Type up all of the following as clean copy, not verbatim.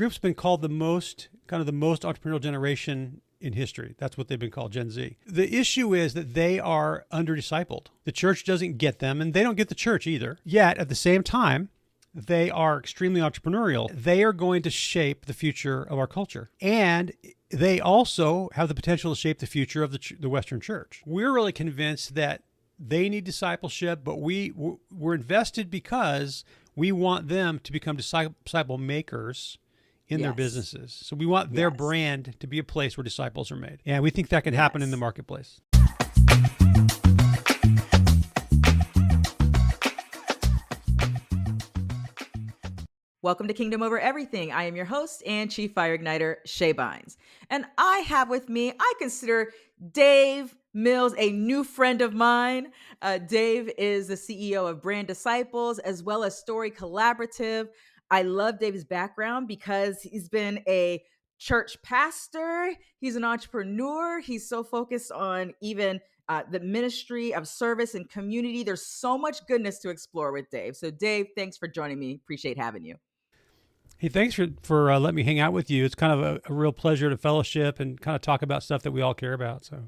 group's been called the most entrepreneurial generation in history. That's what they've been called, Gen Z. The issue is that they are under-discipled. The church doesn't get them, and they don't get the church either. Yet, at the same time, they are extremely entrepreneurial. They are going to shape the future of our culture. And they also have the potential to shape the future of the Western church. We're really convinced that they need discipleship, but we're invested because we want them to become disciple makers in their businesses. So we want their brand to be a place where disciples are made. And we think that can happen in the marketplace. Welcome to Kingdom Over Everything. I am your host and Chief Fire Igniter, Shay Bynes. And I have with me, I consider Dave Mills a new friend of mine. Dave is the CEO of Brand Disciples as well as Story Collaborative. I love Dave's background because he's been a church pastor. He's an entrepreneur. He's so focused on even the ministry of service and community. There's so much goodness to explore with Dave. So Dave, thanks for joining me. Appreciate having you. Hey, thanks for letting me hang out with you. It's kind of a real pleasure to fellowship and kind of talk about stuff that we all care about. So,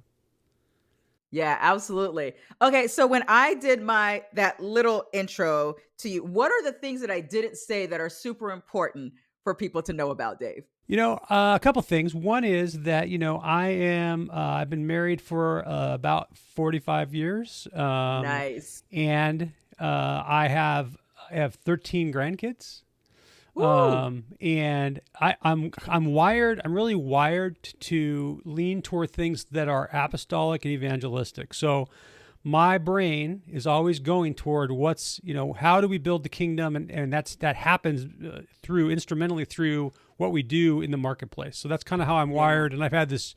yeah, absolutely. Okay, so when I did that little intro to you, what are the things that I didn't say that are super important for people to know about Dave? A couple things. One is that I've been married for about 45 years. Nice. And I have 13 grandkids. And I'm really wired to lean toward things that are apostolic and evangelistic. So my brain is always going toward how do we build the kingdom? And that happens instrumentally through what we do in the marketplace. So that's kind of how I'm wired. And I've had this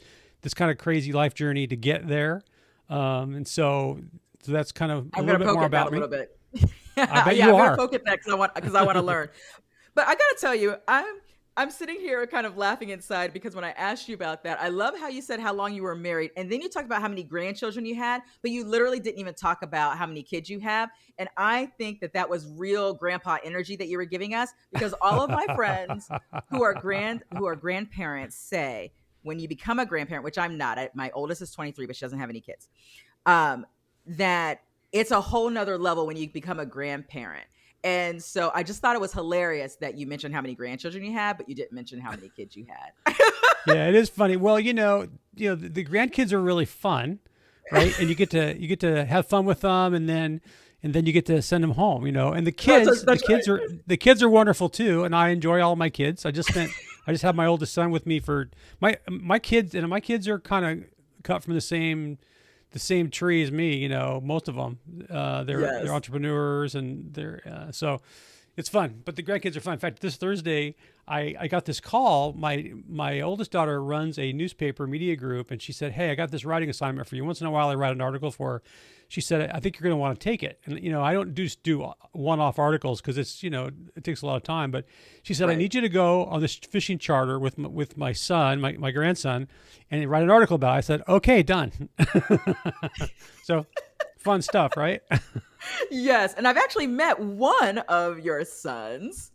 kind of crazy life journey to get there. And so that's kind of a little bit more about me. A little bit. I bet you are. I'm gonna poke at that because I want to learn. But I got to tell you, I'm sitting here kind of laughing inside because when I asked you about that, I love how you said how long you were married. And then you talked about how many grandchildren you had, but you literally didn't even talk about how many kids you have. And I think that was real grandpa energy that you were giving us, because all of my friends who are grandparents say when you become a grandparent, which I'm not, my oldest is 23, but she doesn't have any kids, that it's a whole nother level when you become a grandparent. And so I just thought it was hilarious that you mentioned how many grandchildren you had, but you didn't mention how many kids you had. Yeah, it is funny. Well, the grandkids are really fun, right? And you get to have fun with them, and then you get to send them home, And the kids, the kids are wonderful too, and I enjoy all my kids. I just have my oldest son with me for my kids, and my kids are kind of cut from the same tree as me, most of them. They're entrepreneurs, and so it's fun. But the grandkids are fun. In fact, this Thursday, I got this call. My oldest daughter runs a newspaper media group, and she said, "Hey, I got this writing assignment for you. Once in a while, I write an article for her." She said, "I think you're going to want to take it." And I don't do one-off articles because it's it takes a lot of time. But she said, "I need you to go on this fishing charter with my son, my grandson, and write an article about it." I said, "Okay, done." So fun stuff, right? Yes, and I've actually met one of your sons,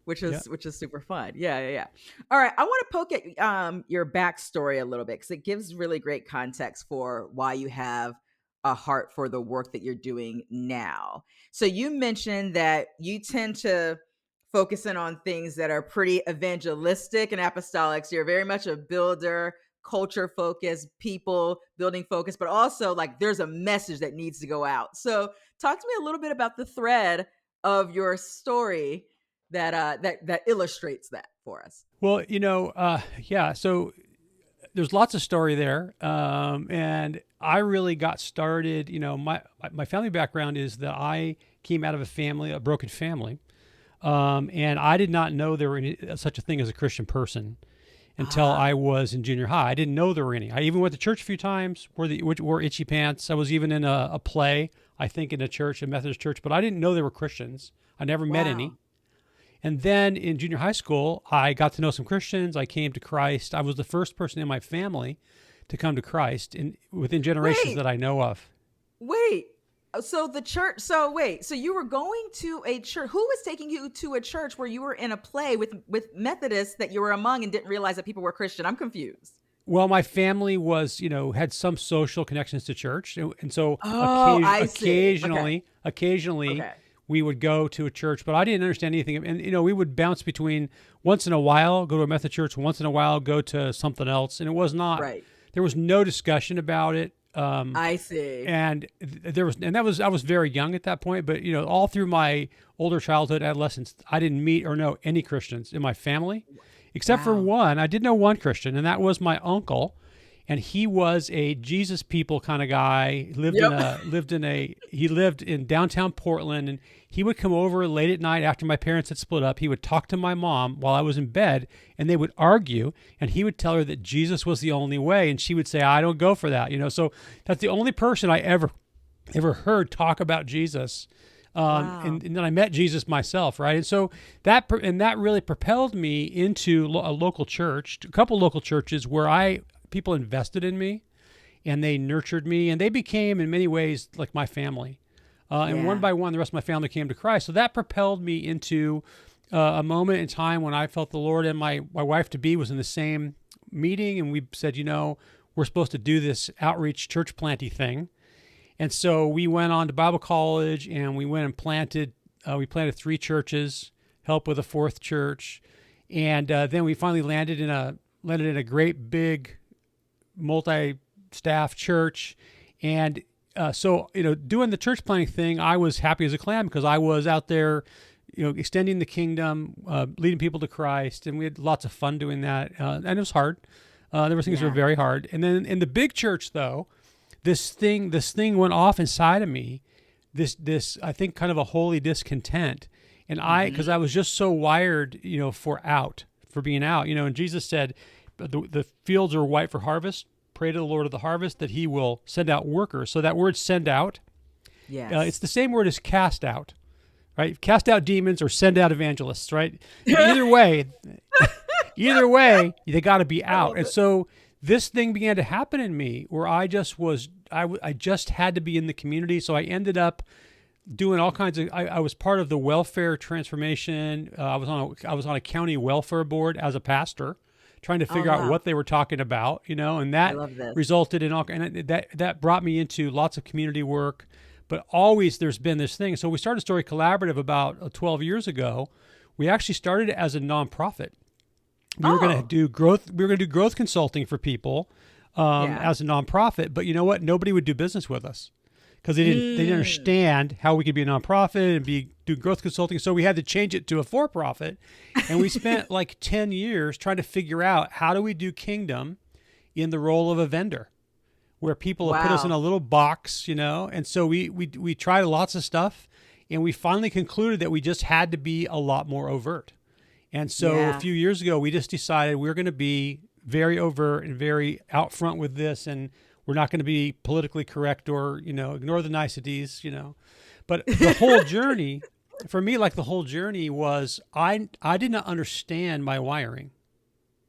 which is super fun. Yeah. All right, I want to poke at your backstory a little bit because it gives really great context for why you have a heart for the work that you're doing now. So you mentioned that you tend to focus in on things that are pretty evangelistic and apostolic. So you're very much a builder, culture focused, people building focused, but also like there's a message that needs to go out. So talk to me a little bit about the thread of your story that illustrates that for us. Well, so there's lots of story there. And I really got started, my family background is that I came out of a broken family. And I did not know there were such a thing as a Christian person until I was in junior high. I didn't know there were any. I even went to church a few times, wore itchy pants. I was even in a play, I think, in a Methodist church, but I didn't know there were Christians. I never met any. And then in junior high school, I got to know some Christians. I came to Christ. I was the first person in my family to come to Christ within generations that I know of. Wait, So the church. So wait. So you were going to a church. Who was taking you to a church where you were in a play with Methodists that you were among and didn't realize that people were Christian? I'm confused. Well, my family was, had some social connections to church, and so Oh, I see. Okay. occasionally Okay. we would go to a church, but I didn't understand anything. And we would bounce between once in a while go to a Methodist church, once in a while go to something else, and it was not. Right. There was no discussion about it. I see. And I was very young at that point, but all through my older childhood, adolescence, I didn't meet or know any Christians in my family, except for Wow. one. I did know one Christian, and that was my uncle, and he was a Jesus people kind of guy. He lived in downtown Portland, and he would come over late at night after my parents had split up. He would talk to my mom while I was in bed, and they would argue, and he would tell her that Jesus was the only way, and she would say, "I don't go for that." So that's the only person I ever heard talk about Jesus. Wow. And then I met Jesus myself, right? And so that really propelled me into a local church, a couple local churches where people invested in me, and they nurtured me, and they became in many ways like my family. And one by one, the rest of my family came to Christ. So that propelled me into a moment in time when I felt the Lord and my wife-to-be was in the same meeting, and we said, we're supposed to do this outreach church planty thing. And so we went on to Bible college, and we went and planted 3 churches, helped with a 4th church, and then we finally landed in a great big multi-staff church. And so doing the church planting thing, I was happy as a clam because I was out there, extending the kingdom, leading people to Christ, and we had lots of fun doing that. And it was hard. There were things that were very hard. And then in the big church, though, this thing went off inside of me. This I think kind of a holy discontent, and because I was just so wired, for being out, and Jesus said, the fields are white for harvest. Pray to the Lord of the harvest that He will send out workers. So that word "send out," it's the same word as "cast out," right? Cast out demons or send out evangelists, right? Either way, they got to be out. And so this thing began to happen in me where I just had to be in the community. So I ended up doing all kinds of. I was part of the welfare transformation. I was on a county welfare board as a pastor, trying to figure out what they were talking about, and that resulted in that brought me into lots of community work. But always there's been this thing. So we started Story Collaborative about 12 years ago. We actually started as a nonprofit. We were going to do growth. We were going to do growth consulting for people as a nonprofit. But you know what? Nobody would do business with us because they didn't understand how we could be a nonprofit and do growth consulting. So we had to change it to a for-profit. And we spent like 10 years trying to figure out how do we do kingdom in the role of a vendor, where people have put us in a little box, And so we tried lots of stuff, and we finally concluded that we just had to be a lot more overt. And so a few years ago, we just decided we're going to be very overt and very out front with this, and we're not going to be politically correct or, ignore the niceties, But the whole journey, for me, the whole journey was I did not understand my wiring.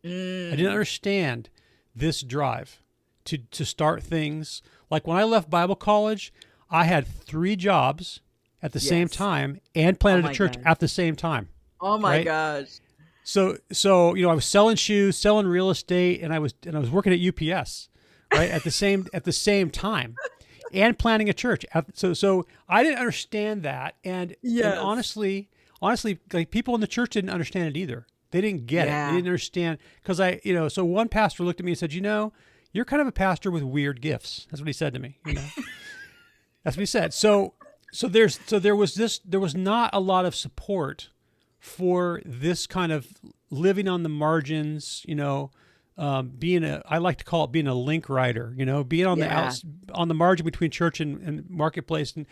I didn't understand this drive to start things. Like when I left Bible college, I had 3 jobs at the same time and planted a church at the same time. Oh my gosh. So I was selling shoes, selling real estate, and I was working at UPS, right? at the same time, and planning a church. So I didn't understand that, and honestly, like people in the church didn't understand it either. They didn't get it. They didn't understand because so one pastor looked at me and said, "You're kind of a pastor with weird gifts." That's what he said to me. That's what he said. So there was not a lot of support for this kind of living on the margins, I like to call it being a link rider, being on on the margin between church and marketplace. And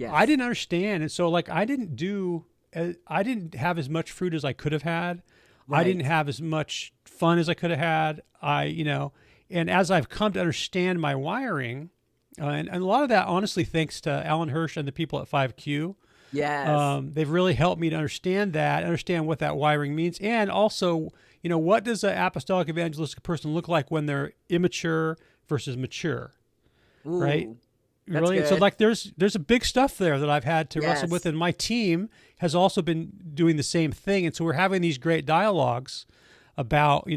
I didn't understand. And so I didn't have as much fruit as I could have had. Right. I didn't have as much fun as I could have had. And as I've come to understand my wiring, and a lot of that, honestly, thanks to Alan Hirsch and the people at 5Q. Yes. They've really helped me to understand what that wiring means. And also, what does an apostolic evangelistic person look like when they're immature versus mature, right? That's Really? So good. like there's a big stuff there that I've had to wrestle with, Yes. and my team has also been doing the same thing. And so we're having these great dialogues about,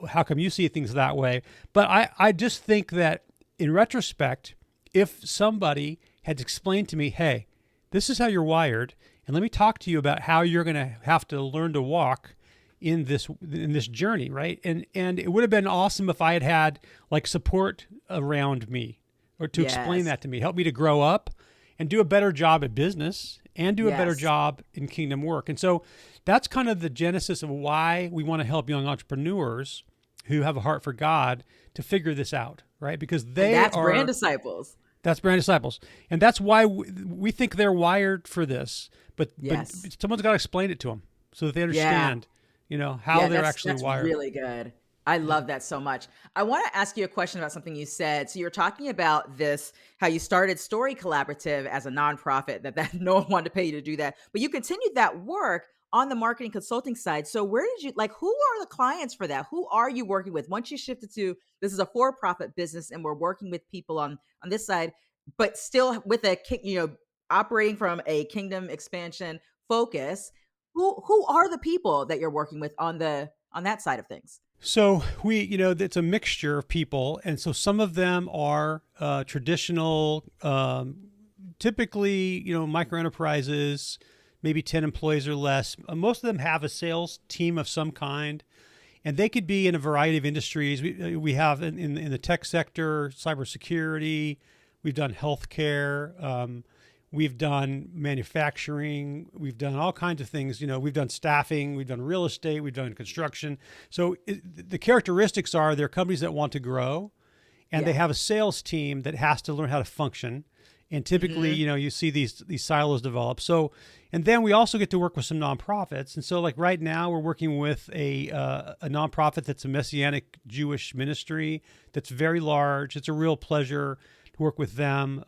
how come you see things that way? But I just think that in retrospect, if somebody had explained to me, hey, this is how you're wired, and let me talk to you about how you're going to have to learn to walk in this journey, right? And it would have been awesome if I had had like support around me or to explain Yes. that to me, help me to grow up and do a better job at business and do a better Yes. job in kingdom work. And so that's kind of the genesis of why we want to help young entrepreneurs who have a heart for God to figure this out, right? Because And that's brand disciples. that's brand disciples. And that's why we think they're wired for this, but Yes. someone's got to explain it to them so that they Yeah. understand, how Yeah, they're actually that's wired. really good. I love that so much. I want to ask you a question about something you said. So you're talking about this, how you started Story Collaborative as a nonprofit, that no one wanted to pay you to do that, but you continued that work on the marketing consulting side. So where did you who are the clients for that? Who are you working with? Once you shifted to this is a for-profit business and we're working with people on this side, but still with operating from a kingdom expansion focus, who are the people that you're working with on that side of things? So it's a mixture of people, and so some of them are traditional, typically, micro enterprises, maybe 10 employees or less. Most of them have a sales team of some kind, and they could be in a variety of industries. We have in the tech sector, cybersecurity. We've done healthcare. We've done manufacturing. We've done all kinds of things. We've done staffing. We've done real estate. We've done construction. So the characteristics are they're companies that want to grow, and they Yeah. have a sales team that has to learn how to function. And typically, Mhm. you see these silos develop. So, and then we also get to work with some nonprofits. And so, like right now, we're working with a nonprofit that's a Messianic Jewish ministry that's very large. It's a real pleasure to work with them.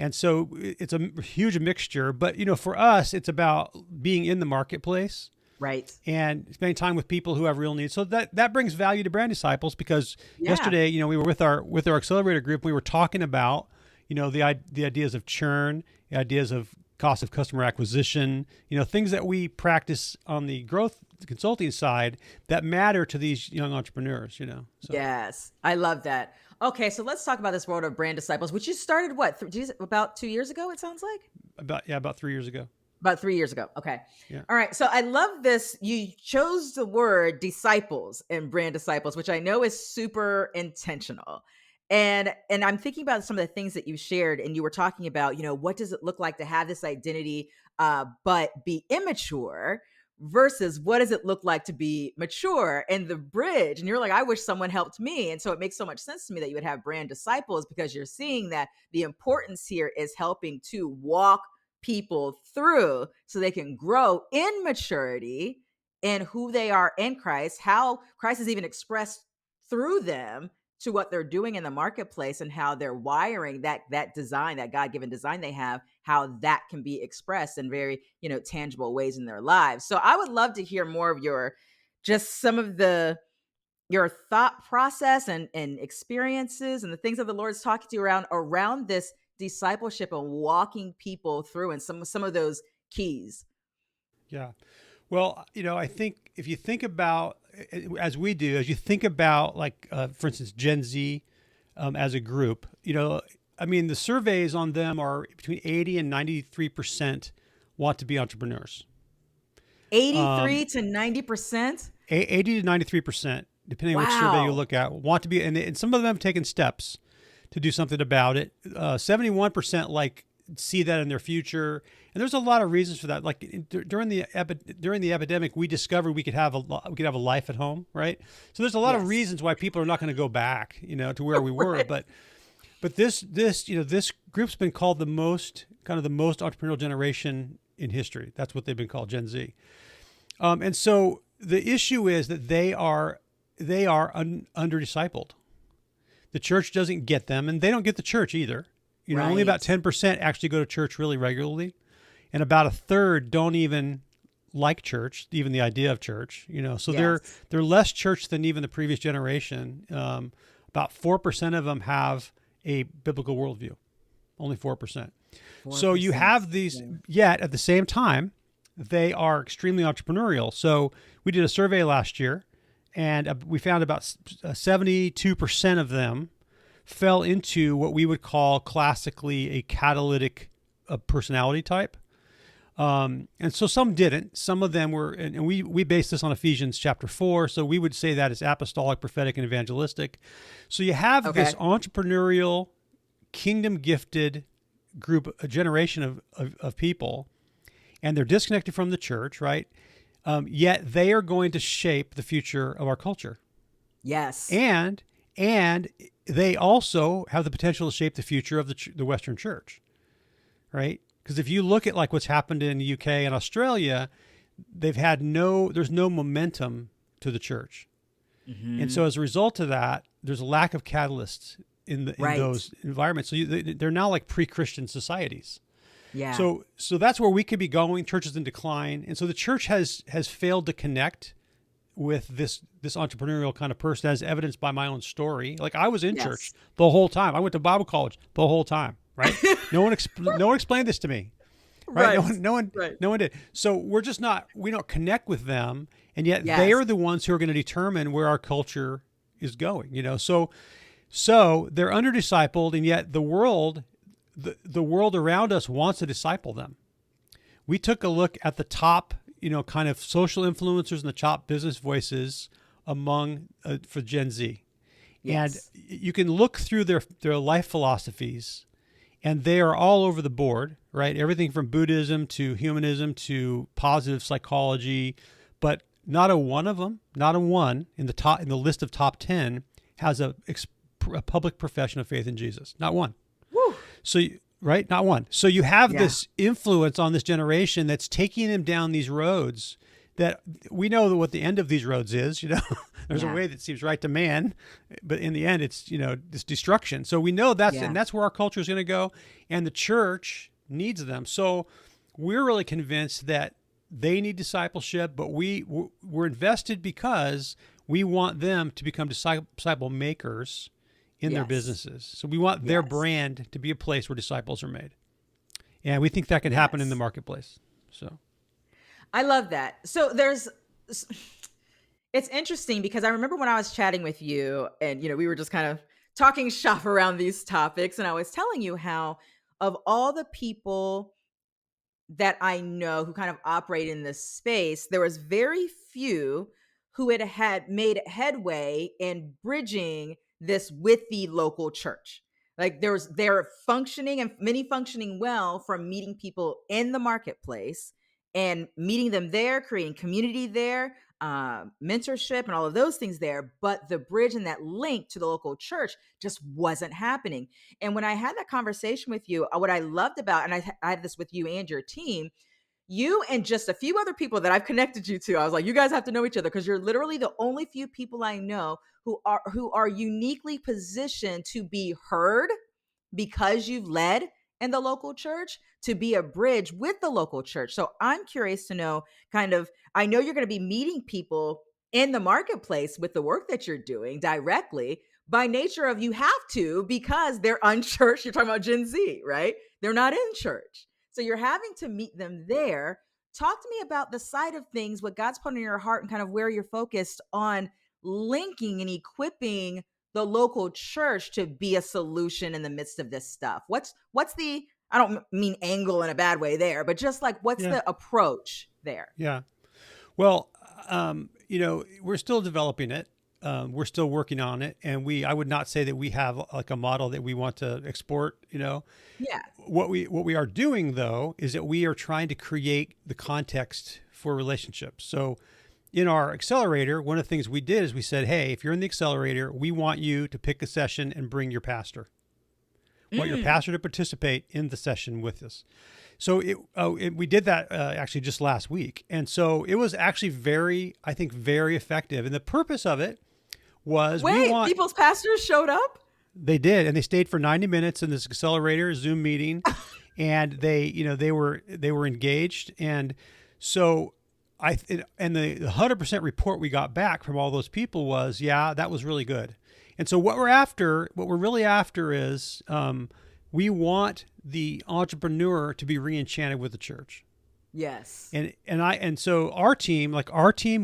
And so it's a huge mixture, but for us, it's about being in the marketplace Right. and spending time with people who have real needs. So that brings value to brand disciples because Yeah. yesterday, we were with our accelerator group. We were talking about, the ideas of churn, the ideas of cost of customer acquisition, things that we practice on the growth consulting side that matter to these young entrepreneurs, So Yes. I love that. Okay, so let's talk about this world of brand disciples, which you started about 2 years ago, it sounds like? about 3 years ago. About 3 years ago. Okay. Yeah. All right. So I love this. You chose the word disciples and brand disciples, which I know is super intentional. And I'm thinking about some of the things that you shared, and you were talking about, what does it look like to have this identity, but be immature versus what does it look like to be mature, and the bridge. And you're like, I wish someone helped me. And so it makes so much sense to me that you would have brand disciples because you're seeing that the importance here is helping to walk people through so they can grow in maturity in who they are in Christ, how Christ is even expressed through them to what they're doing in the marketplace, and how they're wiring that design, that God-given design they have, how that can be expressed in very, tangible ways in their lives. So I would love to hear more of some of your thought process and experiences and the things that the Lord's talking to you around this discipleship and walking people through, and some of those keys. Yeah. Well, I think if you think about, as we do, as you think about like, for instance, Gen Z as a group, the surveys on them are between 80 and 93% want to be entrepreneurs. 83 to 90%. 80 to 93%, depending on which survey you Wow. look at, want to be, and some of them have taken steps to do something about it. 71% see that in their future, and there's a lot of reasons for that. Like during the epidemic, we discovered we could have a life at home, right? So there's a lot of Yes. reasons why people are not going to go back, to where we were. Right. But this group's been called the most entrepreneurial generation in history. That's what they've been called, Gen Z. And so the issue is that they are under discipled. The church doesn't get them, and they don't get the church either. Only about Right. 10% actually go to church really regularly, and about a third don't even like church, even the idea of church. So Yes. they're less church than even the previous generation. About 4% of them have a biblical worldview. only 4%. 4%. So you have these, yet at the same time, they are extremely entrepreneurial. So we did a survey last year, and we found about 72% of them fell into what we would call classically a catalytic personality type. And so some didn't. Some of them were, and we based this on Ephesians chapter 4. So we would say that is apostolic, prophetic, and evangelistic. So you have this entrepreneurial, kingdom gifted group, a generation of people, and they're disconnected from the church, right? Yet they are going to shape the future of our culture. Yes. And they also have the potential to shape the future of the Western church, right? Because if you look at like what's happened in the UK and Australia, there's no momentum to the church. Mm-hmm. And so as a result of that, there's a lack of catalysts in those environments. So they're now like pre-Christian societies. Yeah. So that's where we could be going. Church is in decline. And so the church has failed to connect with this entrepreneurial kind of person, as evidenced by my own story. Like I was in church the whole time. I went to Bible college the whole time, right? No one explained this to me, right? No one did. So we don't connect with them, and yet they are the ones who are going to determine where our culture is going, you know? So they're under discipled, and yet the world around us wants to disciple them. We took a look at the top, kind of social influencers and the top business voices for Gen Z. Yes. And you can look through their life philosophies, and they are all over the board, right? Everything from Buddhism to humanism to positive psychology, but not a one in the list of top 10 has a public profession of faith in Jesus. Not one. Woo. So, right? Not one. So you have this influence on this generation that's taking them down these roads that we know what the end of these roads is, there's a way that seems right to man, but in the end it's, this destruction. So we know and that's where our culture is going to go, and the church needs them. So we're really convinced that they need discipleship, but we're invested because we want them to become disciple makers in their businesses. So we want their brand to be a place where disciples are made. And we think that can happen in the marketplace. So I love that. So it's interesting because I remember when I was chatting with you and, we were just kind of talking shop around these topics. And I was telling you how of all the people that I know who kind of operate in this space, there was very few who had made headway in bridging this with the local church. Like they're functioning, and many functioning well from meeting people in the marketplace and meeting them there, creating community there, mentorship and all of those things there. But the bridge and that link to the local church just wasn't happening. And when I had that conversation with you, what I loved about, and I had this with you and your team, you and just a few other people that I've connected you to, I was like, you guys have to know each other because you're literally the only few people I know who are uniquely positioned to be heard because you've led in the local church, to be a bridge with the local church. So I'm curious to know I know you're going to be meeting people in the marketplace with the work that you're doing directly by nature of you have to, because they're unchurched. You're talking about Gen Z, right? They're not in church. So you're having to meet them there. Talk to me about the side of things, what God's put in your heart and kind of where you're focused on linking and equipping the local church to be a solution in the midst of this stuff. What's the, I don't mean angle in a bad way there, but just like, what's the approach there? Yeah. Well, we're still developing it. We're still working on it. And I would not say that we have like a model that we want to export, Yeah. What we are doing though, is that we are trying to create the context for relationships. So in our accelerator, one of the things we did is we said, hey, if you're in the accelerator, we want you to pick a session and bring your pastor. Want your pastor to participate in the session with us. So we did that actually just last week. And so it was actually very effective. And the purpose of it was people's pastors showed up? They did. And they stayed for 90 minutes in this accelerator Zoom meeting. And they were engaged. And so the 100% report we got back from all those people was, that was really good. And so what we're really after is we want the entrepreneur to be re-enchanted with the church. Yes. And so our team,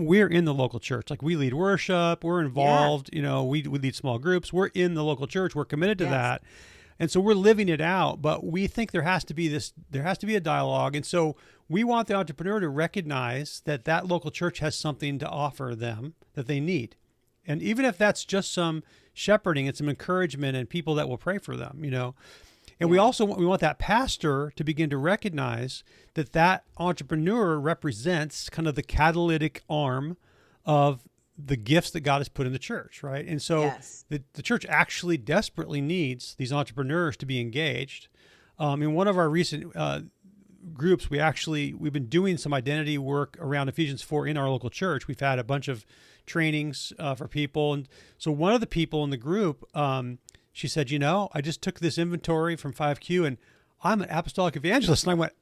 we're in the local church. Like, we lead worship, we're involved, we lead small groups, we're in the local church, we're committed to that. And so we're living it out, but we think there has to be a dialogue. And so we want the entrepreneur to recognize that local church has something to offer them that they need. And even if that's just some shepherding and some encouragement and people that will pray for them, And we want that pastor to begin to recognize that entrepreneur represents kind of the catalytic arm of the gifts that God has put in the church, right? And so the church actually desperately needs these entrepreneurs to be engaged. In one of our recent groups, we've been doing some identity work around Ephesians 4 in our local church. We've had a bunch of trainings for people. And so one of the people in the group, she said, I just took this inventory from 5Q and I'm an apostolic evangelist. And I went,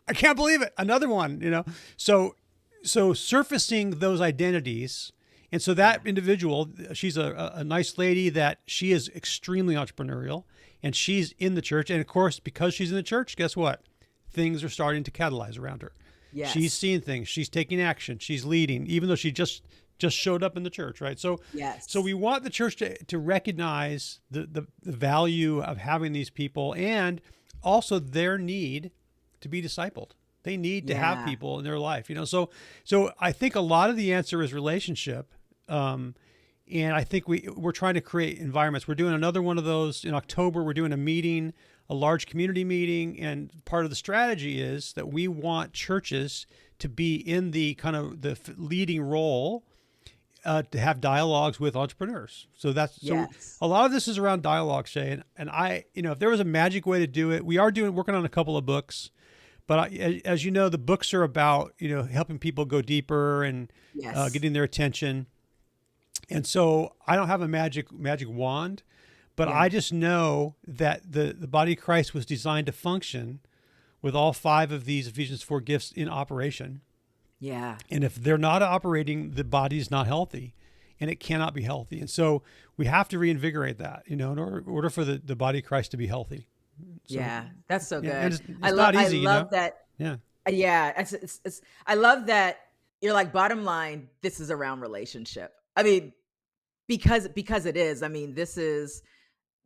I can't believe it. Another one, So surfacing those identities. And so that individual, she's a nice lady that she is extremely entrepreneurial and she's in the church. And of course, because she's in the church, guess what? Things are starting to catalyze around her. Yes. She's seeing things. She's taking action. She's leading, even though she just showed up in the church, right? So, so we want the church to recognize the value of having these people and also their need to be discipled. They need to have people in their life, So I think a lot of the answer is relationship. And I think we're trying to create environments. We're doing another one of those in October. We're doing a large community meeting. And part of the strategy is that we want churches to be in the kind of the leading role to have dialogues with entrepreneurs. So a lot of this is around dialogue, Shay. And I, if there was a magic way to do it, we are working on a couple of books, but as you know, the books are about, helping people go deeper and getting their attention. And so I don't have a magic wand, but I just know that the body of Christ was designed to function with all 5 of these Ephesians 4 gifts in operation. Yeah. And if they're not operating, the body's not healthy and it cannot be healthy. And so we have to reinvigorate that, in order for the body of Christ to be healthy. So, that's so good. And it's not easy, I love that. Yeah. Yeah. I love that you're like, bottom line, this is around relationship. I mean, because it is, this is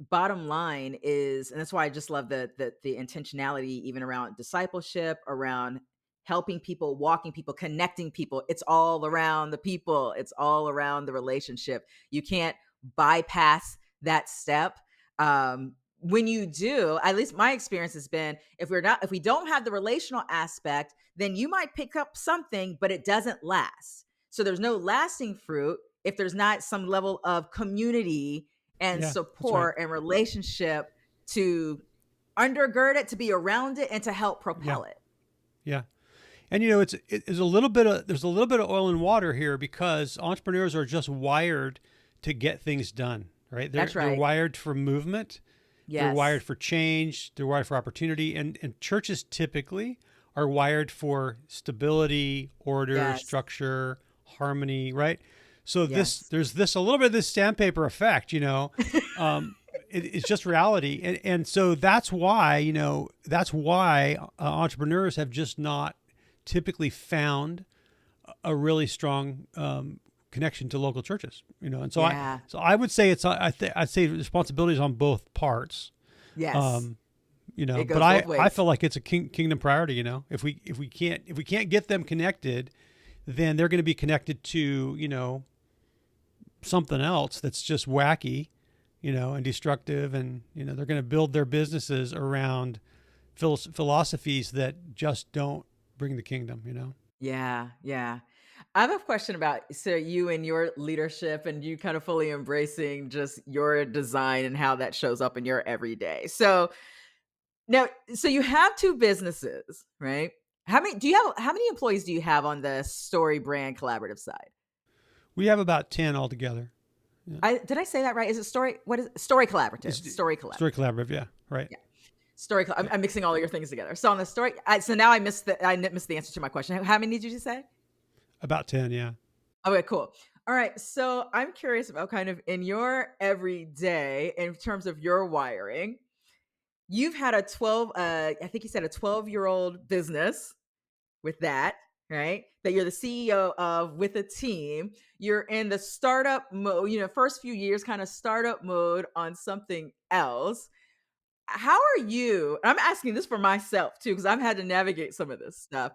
bottom line is, and that's why I just love the intentionality, even around discipleship, around helping people, walking people, connecting people. It's all around the people. It's all around the relationship. You can't bypass that step. When you do, at least my experience has been, if we don't have the relational aspect, then you might pick up something, but it doesn't last. So there's no lasting fruit if there's not some level of community and support and relationship to undergird it, to be around it, and to help propel it. Yeah. And there's a little bit of oil and water here because entrepreneurs are just wired to get things done, right? That's right. They're wired for movement. Yes. They're wired for change. They're wired for opportunity. And churches typically are wired for stability, order, structure, harmony, right? So there's a little bit of this sandpaper effect, it's just reality. And so that's why entrepreneurs have just not typically found a really strong connection to local churches, And so I would say I'd say responsibility is on both parts. Yes. But I feel like it's a kingdom priority, If we can't get them connected, then they're going to be connected to, something else that's just wacky, and destructive. And, they're going to build their businesses around philosophies that just don't bring the kingdom, Yeah. Yeah. I have a question about, so you and your leadership and you kind of fully embracing just your design and how that shows up in your everyday. So now, so you have 2 businesses, right? How many employees do you have on the Story Brand Collaborative side? We have about 10 altogether. Yeah. Did I say that right? Is it Story? What is it? Story Collaborative? Story Collaborative. Story Collaborative. Yeah. Right. Yeah. I'm mixing all of your things together. So on the story, so now I missed the answer to my question. How many did you say? About 10. Yeah. Okay, cool. All right. So I'm curious about kind of in your everyday, in terms of your wiring, you've had a 12, I think you said a 12-year-old business with that, right? That you're the CEO of with a team. You're in the startup mode, first few years, kind of startup mode on something else. How are you? I'm asking this for myself too, because I've had to navigate some of this stuff.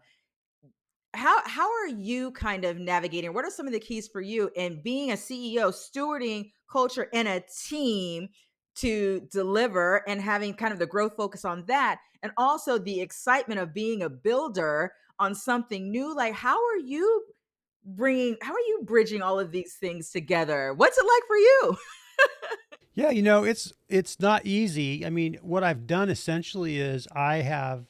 How are you kind of navigating? What are some of the keys for you in being a CEO, stewarding culture in a team to deliver and having kind of the growth focus on that, and also the excitement of being a builder on something new? Like, how are you bridging all of these things together? What's it like for you? Yeah, it's not easy. I mean, what I've done essentially is I've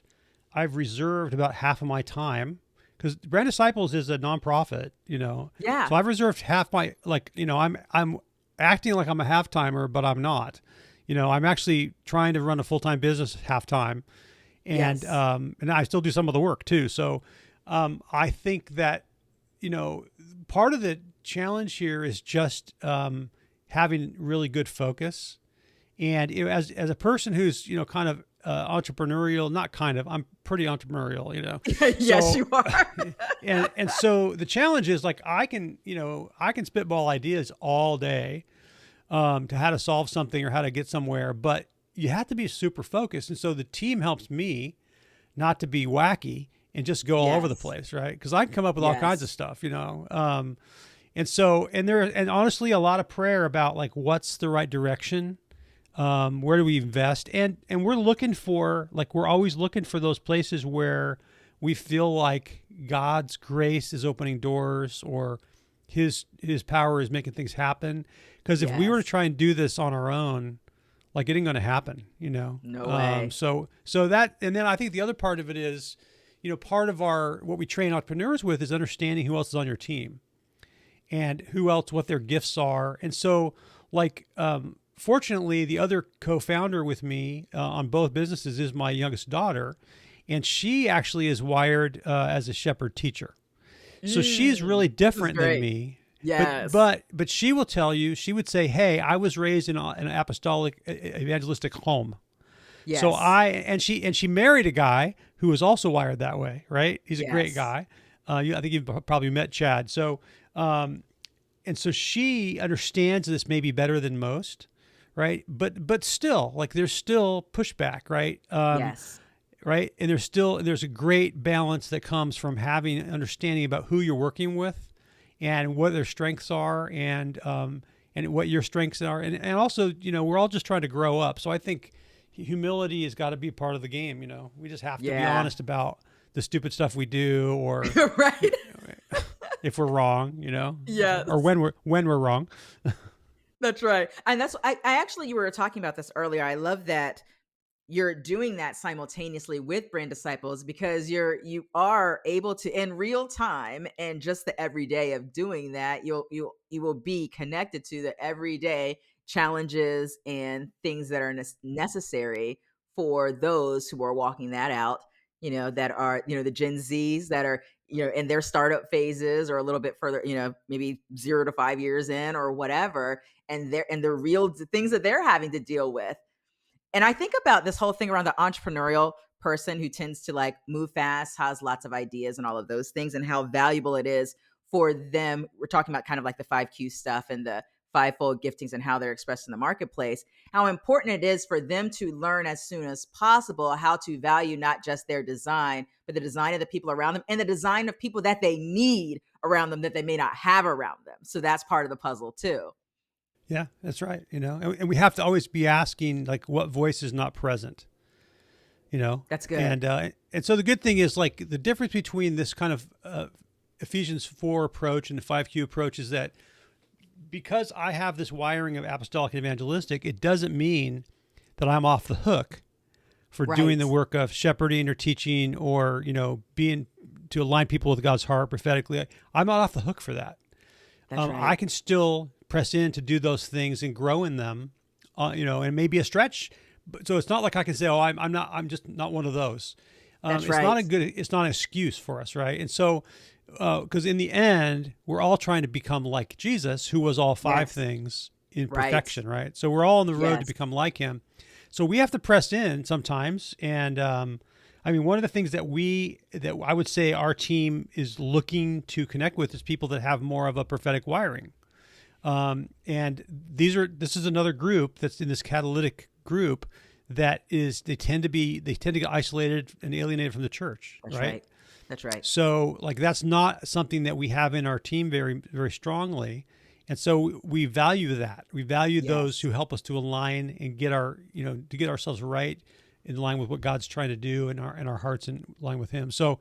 reserved about half of my time because Brand Disciples is a nonprofit, Yeah. so I've reserved half my I'm acting like I'm a half timer, but I'm not. I'm actually trying to run a full time business half time, Yes. and I still do some of the work too. So I think that you know part of the challenge here is just having really good focus. And as a person who's kind of entrepreneurial, not kind of, I'm pretty entrepreneurial, Yes, So you are. and so the challenge is like I can spitball ideas all day to how to solve something or how to get somewhere, but you have to be super focused. And so the team helps me not to be wacky and just go all over the Yes. place, right? Because I can come up with all kinds of Yes. stuff. And honestly a lot of prayer about like what's the right direction, where do we invest, and we're always looking for those places where we feel like God's grace is opening doors or his power is making things happen. Because if we were to Yes. try and do this on our own, like it ain't going to happen. No way. So that, and then I think the other part of it is, part of what we train entrepreneurs with is understanding who else is on your team and who else, what their gifts are. And so like, fortunately, the other co-founder with me on both businesses is my youngest daughter, and she actually is wired as a shepherd teacher. So she's really This is different than great. me. But Yes. but but she will tell you, she would say, "Hey, I was raised in an apostolic evangelistic home." So Yes. and she married a guy who was also wired that way, right? He's a great Yes. guy. I think you've probably met Chad. Um, so she understands this maybe better than most, right? But still, like there's still pushback, right? Yes. Right, and there's a great balance that comes from having an understanding about who you're working with, and what their strengths are, and what your strengths are, and also we're all just trying to grow up. So I think humility has got to be part of the game. We just have to be Yeah. honest about the stupid stuff we do, or Right. if we're wrong, or Yes. when we're wrong. That's right. And I actually, you were talking about this earlier. I love that you're doing that simultaneously with Brand Disciples, because you are able to, in real time and just the everyday of doing that, you will be connected to the everyday challenges and things that are necessary for those who are walking that out, that are, the Gen Zs that are, in their startup phases or a little bit further, maybe 0 to 5 years in or whatever, and the real things that they're having to deal with. And I think about this whole thing around the entrepreneurial person who tends to like move fast, has lots of ideas and all of those things, and how valuable it is for them. We're talking about kind of like the 5Q stuff and the fivefold giftings and how they're expressed in the marketplace. How important it is for them to learn as soon as possible how to value not just their design, but the design of the people around them and the design of people that they need around them that they may not have around them. So that's part of the puzzle too. Yeah, that's right. And we have to always be asking like what voice is not present. That's good. And so the good thing is like the difference between this kind of Ephesians 4 approach and the 5Q approach is that because I have this wiring of apostolic and evangelistic, it doesn't mean that I'm off the hook for doing Right. the work of shepherding or teaching or being to align people with God's heart prophetically. I'm not off the hook for that. That's I right. can still press in to do those things and grow in them, and maybe a stretch. But so it's not like I can say, "Oh, I'm just not one of those." That's It's not right. it's not an excuse for us, right? And so, because in the end, we're all trying to become like Jesus, who was all five Yes. things in Right. perfection, right? So we're all on the road to Yes. become like him. So we have to press in sometimes. And I mean, one of the things that I would say our team is looking to connect with is people that have more of a prophetic wiring. And this is another group that's in this catalytic group they tend to get isolated and alienated from the church. That's right. That's right. So like, that's not something that we have in our team very, very strongly. And so we value that. We value those who help us to align and get to get ourselves right in line with what God's trying to do in our hearts in line with Him. So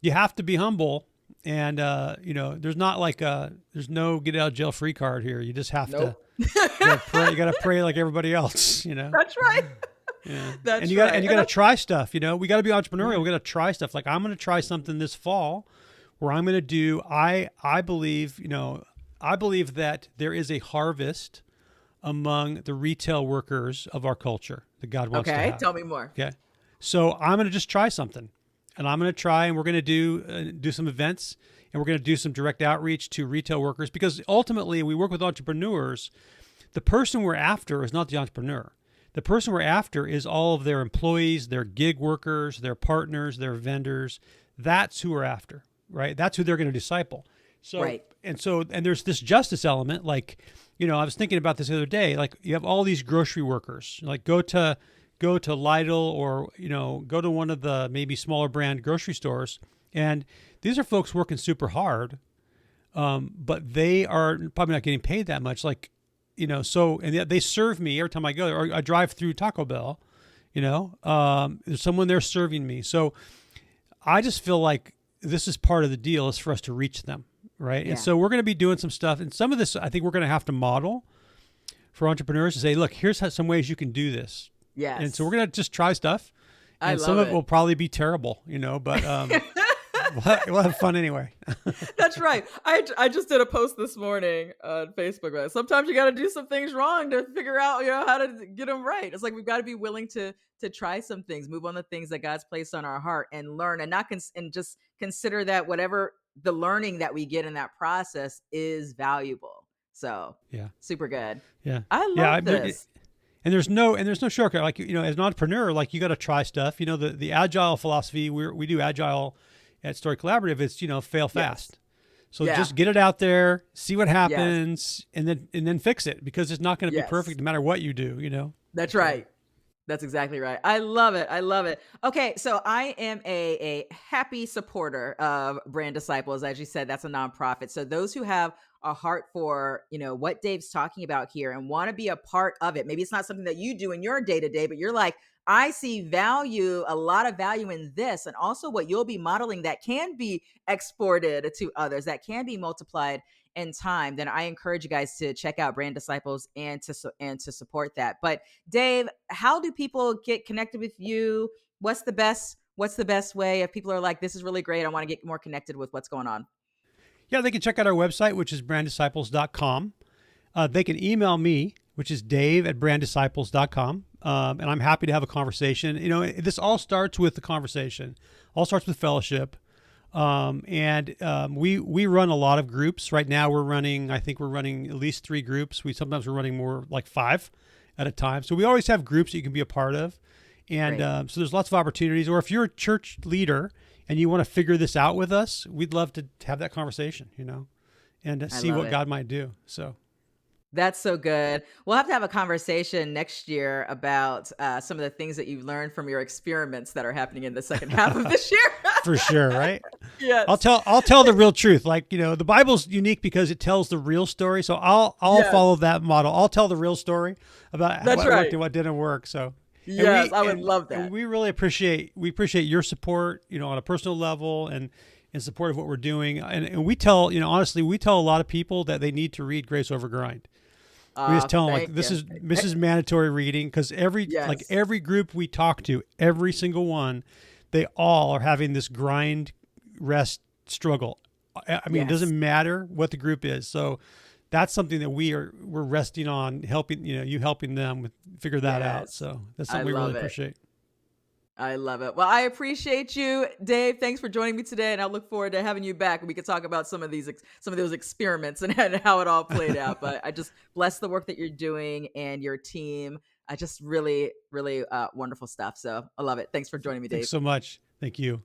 you have to be humble, and there's not like there's no get out of jail free card here. You just have to you got to pray like everybody else. That's right. Yeah. That's you got to try stuff. We got to be entrepreneurial. We got to try stuff. Like, I'm going to try something this fall where I'm going to do. I believe that there is a harvest among the retail workers of our culture that God wants to have. Okay, tell me more. Okay, so I'm going to just try something, and I'm going to try, and we're going to do some events, and we're going to do some direct outreach to retail workers, because ultimately we work with entrepreneurs. The person we're after is not the entrepreneur. The person we're after is all of their employees, their gig workers, their partners, their vendors. That's who we're after, right? That's who they're going to disciple. So, right. And there's this justice element. Like, I was thinking about this the other day. Like, you have all these grocery workers. Like, go to Lidl, or go to one of the maybe smaller brand grocery stores, and these are folks working super hard, but they are probably not getting paid that much. Like, so, and they serve me every time I go there, or I drive through Taco Bell. There's someone there serving me. So I just feel like this is part of the deal, is for us to reach them. Right. Yeah. And so we're going to be doing some stuff, and some of this I think we're going to have to model for entrepreneurs to say, look, here's some ways you can do this. Yes. And so we're going to just try stuff, and some of it will probably be terrible, but we'll have fun anyway. That's right. I just did a post this morning on Facebook. Right? Sometimes you got to do some things wrong to figure out, how to get them right. It's like, we've got to be willing to try some things, move on the things that God's placed on our heart, and learn, and and just consider that whatever the learning that we get in that process is valuable. So super good. Yeah. I love this. And there's no shortcut. Like, as an entrepreneur, like, you got to try stuff. The agile philosophy, we do agile at Story Collaborative. It's, fail fast. So just get it out there, see what happens, and then fix it, because it's not going to be perfect no matter what you do, That's right. That's exactly right. I love it. I love it. Okay. So I am a happy supporter of Brand Disciples. As you said, that's a nonprofit. So those who have a heart for, what Dave's talking about here and want to be a part of it. Maybe it's not something that you do in your day to day, but you're like, I see a lot of value in this, and also what you'll be modeling that can be exported to others, that can be multiplied in time. Then I encourage you guys to check out Brand Disciples and to support that. But Dave, how do people get connected with you? What's the best way if people are like, this is really great, I want to get more connected with what's going on? Yeah, they can check out our website, which is branddisciples.com. They can email me, which is dave@branddisciples.com. And I'm happy to have a conversation. This all starts with the conversation, all starts with fellowship. We run a lot of groups. Right now I think we're running at least 3 groups. Sometimes we're running more, like 5 at a time. So we always have groups that you can be a part of. And so there's lots of opportunities. Or if you're a church leader and you want to figure this out with us, we'd love to have that conversation, and to see what God might do. So that's so good. We'll have to have a conversation next year about some of the things that you've learned from your experiments that are happening in the second half of this year. For sure, right? Yes. I'll tell the real truth. Like, the Bible's unique because it tells the real story. So I'll follow that model. I'll tell the real story about what worked and what didn't work. So yes, I would love that. We really appreciate your support, on a personal level, and in support of what we're doing. And we tell, honestly, we tell a lot of people that they need to read Grace Over Grind. We just tell them, like, this is mandatory reading, because every group we talk to, every single one, they all are having this grind rest struggle. I mean, it doesn't matter what the group is. So that's something that we're resting on, helping you helping them figure that out. So that's something we really appreciate. I love it. Well, I appreciate you, Dave. Thanks for joining me today, and I look forward to having you back. We could talk about some of those experiments and how it all played out. But I just bless the work that you're doing and your team. I just really, really wonderful stuff. So I love it. Thanks for joining me, Thanks Dave. so much. Thank you.